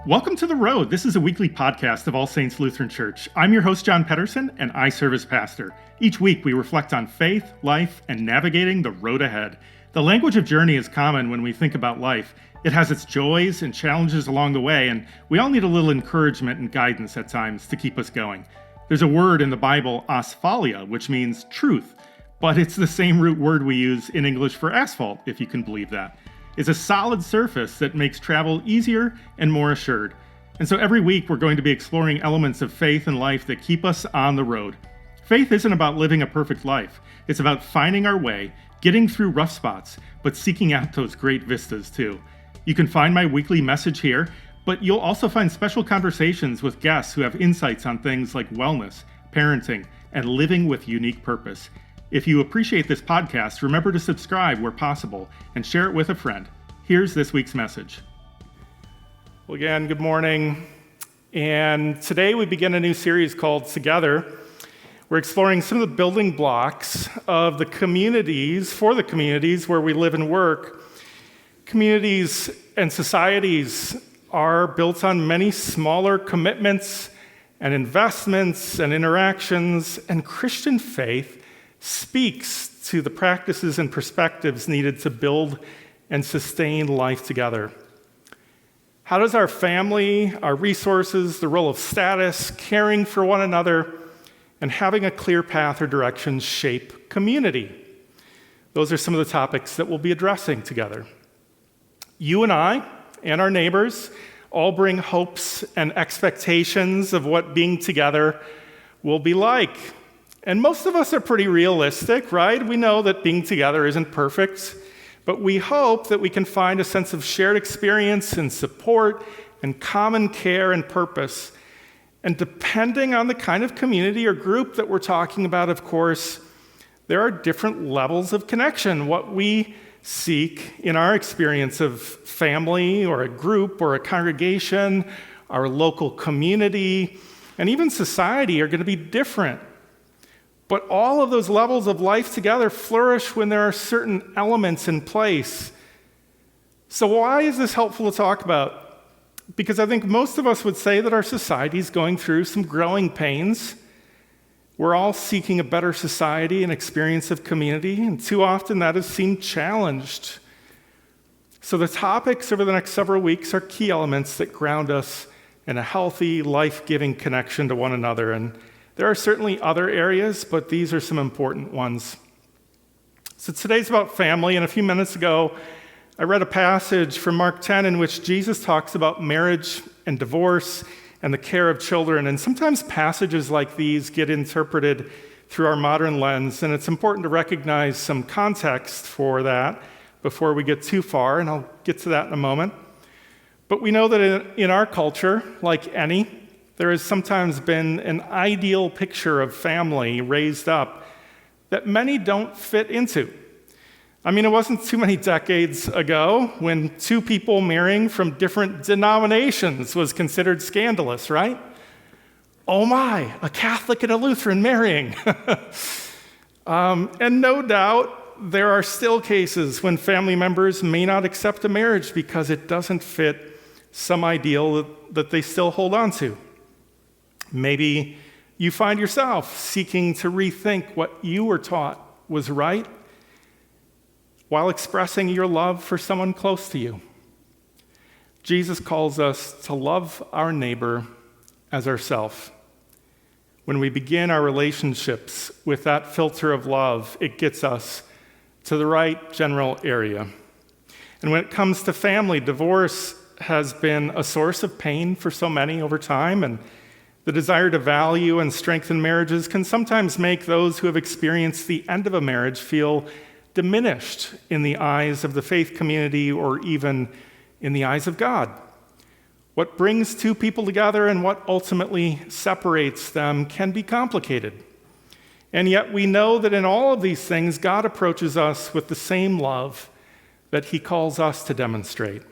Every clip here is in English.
Welcome to The Road. This is a weekly podcast of All Saints Lutheran Church. I'm your host, John Pedersen, and I serve as pastor. Each week, we reflect on faith, life, and navigating the road ahead. The language of journey is common when we think about life. It has its joys and challenges along the way, and we all need a little encouragement and guidance at times to keep us going. There's a word in the Bible, asphalia, which means truth, but it's the same root word we use in English for asphalt, if you can believe that. It's a solid surface that makes travel easier and more assured. And so every week we're going to be exploring elements of faith and life that keep us on the road. Faith isn't about living a perfect life. It's about finding our way, getting through rough spots, but seeking out those great vistas too. You can find my weekly message here, but you'll also find special conversations with guests who have insights on things like wellness, parenting, and living with unique purpose. If you appreciate this podcast, remember to subscribe where possible and share it with a friend. Here's this week's message. Well, again, good morning. And today we begin a new series called Together. We're exploring some of the building blocks of the communities, for the communities where we live and work. Communities and societies are built on many smaller commitments and investments and interactions, and Christian faith speaks to the practices and perspectives needed to build and sustain life together. How does our family, our resources, the role of status, caring for one another, and having a clear path or direction shape community? Those are some of the topics that we'll be addressing together. You and I and our neighbors all bring hopes and expectations of what being together will be like. And most of us are pretty realistic, right? We know that being together isn't perfect, but we hope that we can find a sense of shared experience and support and common care and purpose. And depending on the kind of community or group that we're talking about, of course, there are different levels of connection. What we seek in our experience of family or a group or a congregation, our local community, and even society are going to be different. But all of those levels of life together flourish when there are certain elements in place. So why is this helpful to talk about? Because I think most of us would say that our society is going through some growing pains. We're all seeking a better society and experience of community, and too often that has seemed challenged. So the topics over the next several weeks are key elements that ground us in a healthy, life-giving connection to one another. And there are certainly other areas, but these are some important ones. So today's about family, and a few minutes ago, I read a passage from Mark 10 in which Jesus talks about marriage and divorce and the care of children. And sometimes passages like these get interpreted through our modern lens, and it's important to recognize some context for that before we get too far, and I'll get to that in a moment. But we know that in our culture, like any, there has sometimes been an ideal picture of family raised up that many don't fit into. I mean, it wasn't too many decades ago when two people marrying from different denominations was considered scandalous, right? Oh my, a Catholic and a Lutheran marrying. And no doubt there are still cases when family members may not accept a marriage because it doesn't fit some ideal that they still hold on to. Maybe you find yourself seeking to rethink what you were taught was right while expressing your love for someone close to you. Jesus calls us to love our neighbor as ourselves. When we begin our relationships with that filter of love, it gets us to the right general area. And when it comes to family, divorce has been a source of pain for so many over time, and the desire to value and strengthen marriages can sometimes make those who have experienced the end of a marriage feel diminished in the eyes of the faith community or even in the eyes of God. What brings two people together and what ultimately separates them can be complicated. And yet we know that in all of these things, God approaches us with the same love that he calls us to demonstrate.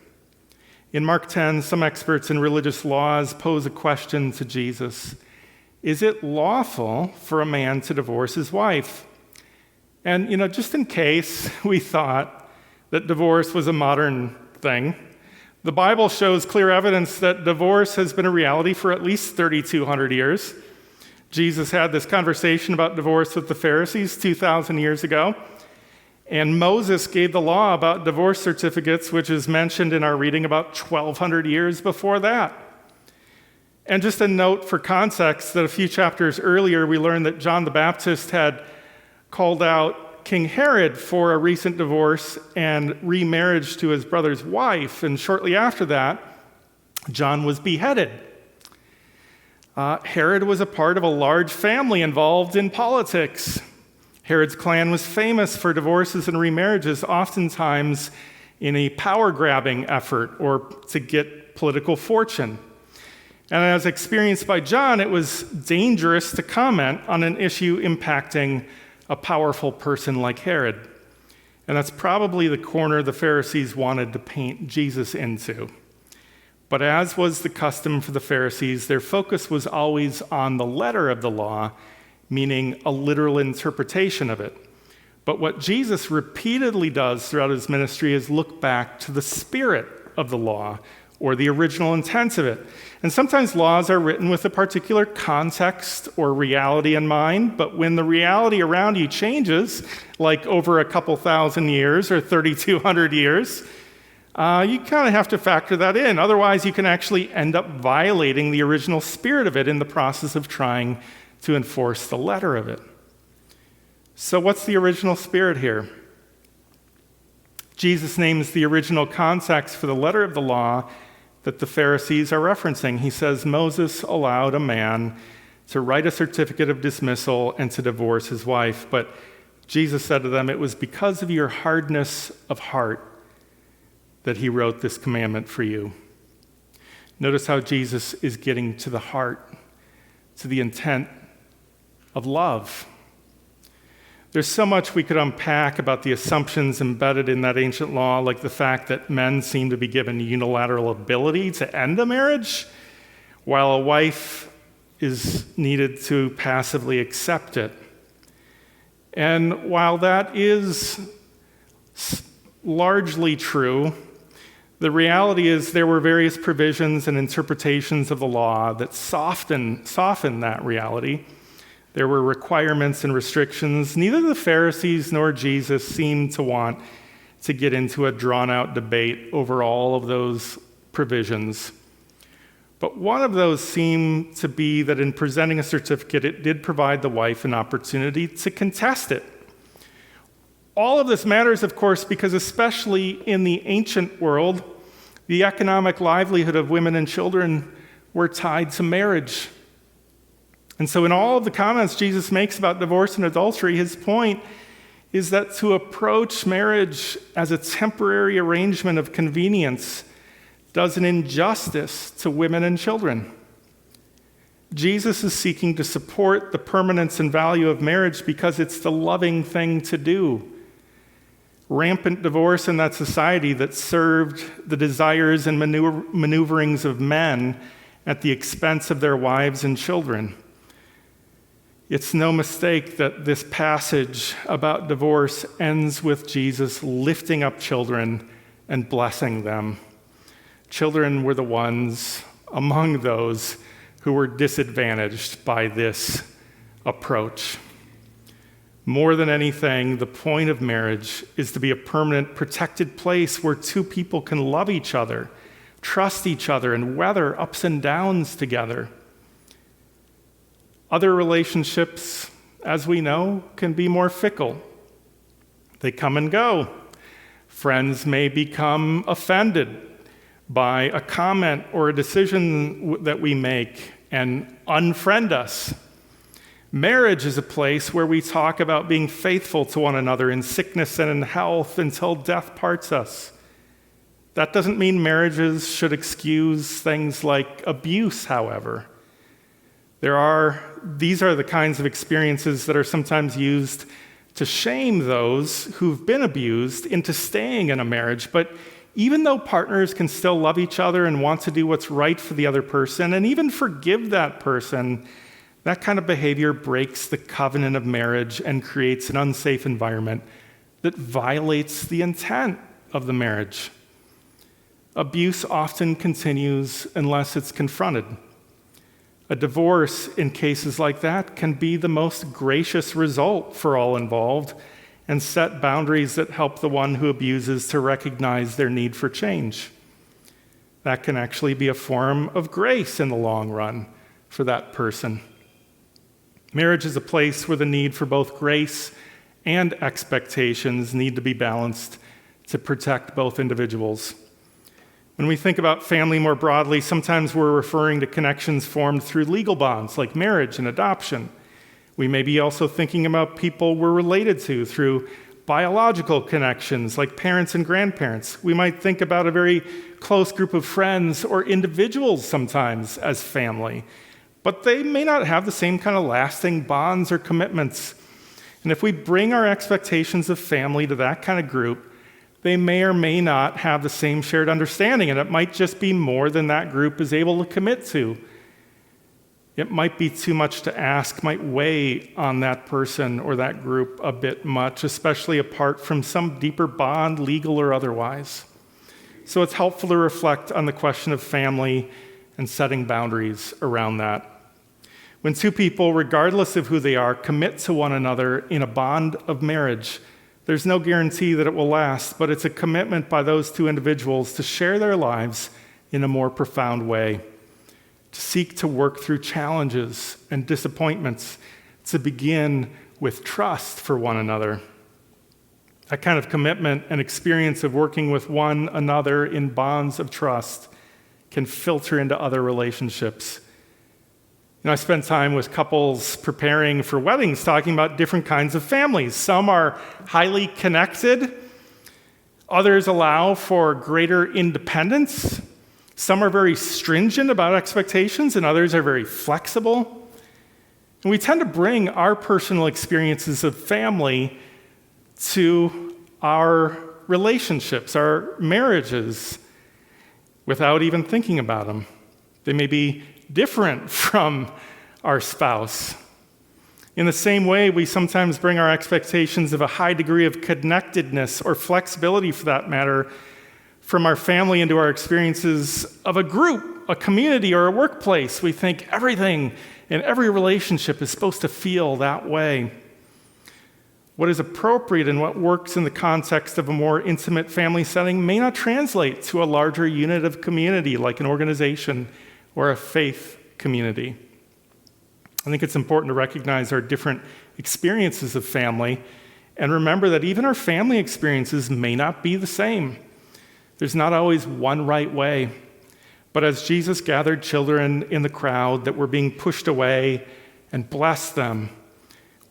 In Mark 10, some experts in religious laws pose a question to Jesus. Is it lawful for a man to divorce his wife? And, just in case we thought that divorce was a modern thing, The Bible shows clear evidence that divorce has been a reality for at least 3,200 years. Jesus had this conversation about divorce with the Pharisees 2,000 years ago. And Moses gave the law about divorce certificates, which is mentioned in our reading about 1,200 years before that. And just a note for context that a few chapters earlier, we learned that John the Baptist had called out King Herod for a recent divorce and remarriage to his brother's wife. And shortly after that, John was beheaded. Herod was a part of a large family involved in politics. Herod's clan was famous for divorces and remarriages, oftentimes in a power-grabbing effort or to get political fortune. And as experienced by John, it was dangerous to comment on an issue impacting a powerful person like Herod. And that's probably the corner the Pharisees wanted to paint Jesus into. But as was the custom for the Pharisees, their focus was always on the letter of the law, meaning a literal interpretation of it. But what Jesus repeatedly does throughout his ministry is look back to the spirit of the law, or the original intent of it. And sometimes laws are written with a particular context or reality in mind, but when the reality around you changes, like over a couple thousand years or 3,200 years, you kind of have to factor that in. Otherwise, you can actually end up violating the original spirit of it in the process of trying to enforce the letter of it. So what's the original spirit here? Jesus names the original context for the letter of the law that the Pharisees are referencing. He says Moses allowed a man to write a certificate of dismissal and to divorce his wife. But Jesus said to them, it was because of your hardness of heart that he wrote this commandment for you. Notice how Jesus is getting to the heart, to the intent of love. There's so much we could unpack about the assumptions embedded in that ancient law, like the fact that men seem to be given unilateral ability to end a marriage, while a wife is needed to passively accept it. And while that is largely true, the reality is there were various provisions and interpretations of the law that soften that reality. There were requirements and restrictions. Neither the Pharisees nor Jesus seemed to want to get into a drawn-out debate over all of those provisions. But one of those seemed to be that in presenting a certificate, it did provide the wife an opportunity to contest it. All of this matters, of course, because especially in the ancient world, the economic livelihood of women and children were tied to marriage. And so in all of the comments Jesus makes about divorce and adultery, his point is that to approach marriage as a temporary arrangement of convenience does an injustice to women and children. Jesus is seeking to support the permanence and value of marriage because it's the loving thing to do. Rampant divorce in that society that served the desires and maneuverings of men at the expense of their wives and children. It's no mistake that this passage about divorce ends with Jesus lifting up children and blessing them. Children were the ones among those who were disadvantaged by this approach. More than anything, the point of marriage is to be a permanent, protected place where two people can love each other, trust each other, and weather ups and downs together. Other relationships, as we know, can be more fickle. They come and go. Friends may become offended by a comment or a decision that we make and unfriend us. Marriage is a place where we talk about being faithful to one another in sickness and in health until death parts us. That doesn't mean marriages should excuse things like abuse, however. These are the kinds of experiences that are sometimes used to shame those who've been abused into staying in a marriage. But even though partners can still love each other and want to do what's right for the other person and even forgive that person, that kind of behavior breaks the covenant of marriage and creates an unsafe environment that violates the intent of the marriage. Abuse often continues unless it's confronted. A divorce in cases like that can be the most gracious result for all involved and set boundaries that help the one who abuses to recognize their need for change. That can actually be a form of grace in the long run for that person. Marriage is a place where the need for both grace and expectations need to be balanced to protect both individuals. When we think about family more broadly, sometimes we're referring to connections formed through legal bonds like marriage and adoption. We may be also thinking about people we're related to through biological connections like parents and grandparents. We might think about a very close group of friends or individuals sometimes as family, but they may not have the same kind of lasting bonds or commitments. And if we bring our expectations of family to that kind of group, they may or may not have the same shared understanding, and it might just be more than that group is able to commit to. It might be too much to ask, might weigh on that person or that group a bit much, especially apart from some deeper bond, legal or otherwise. So it's helpful to reflect on the question of family and setting boundaries around that. When two people, regardless of who they are, commit to one another in a bond of marriage, there's no guarantee that it will last, but it's a commitment by those two individuals to share their lives in a more profound way, to seek to work through challenges and disappointments, to begin with trust for one another. That kind of commitment and experience of working with one another in bonds of trust can filter into other relationships. I spend time with couples preparing for weddings, talking about different kinds of families. Some are highly connected. Others allow for greater independence. Some are very stringent about expectations, and others are very flexible. And we tend to bring our personal experiences of family to our relationships, our marriages, without even thinking about them. They may be different from our spouse. In the same way, we sometimes bring our expectations of a high degree of connectedness or flexibility, for that matter, from our family into our experiences of a group, a community, or a workplace. We think everything in every relationship is supposed to feel that way. What is appropriate and what works in the context of a more intimate family setting may not translate to a larger unit of community like an organization or a faith community. I think it's important to recognize our different experiences of family and remember that even our family experiences may not be the same. There's not always one right way. But as Jesus gathered children in the crowd that were being pushed away and blessed them,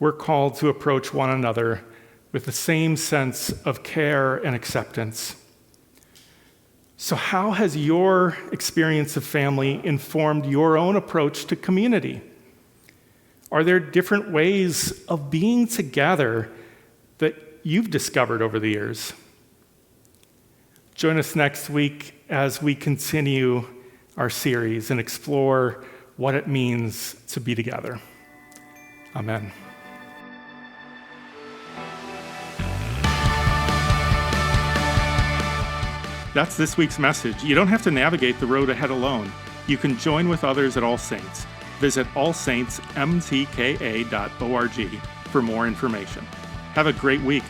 we're called to approach one another with the same sense of care and acceptance. So how has your experience of family informed your own approach to community? Are there different ways of being together that you've discovered over the years? Join us next week as we continue our series and explore what it means to be together. Amen. That's this week's message. You don't have to navigate the road ahead alone. You can join with others at All Saints. Visit allsaintsmtka.org for more information. Have a great week.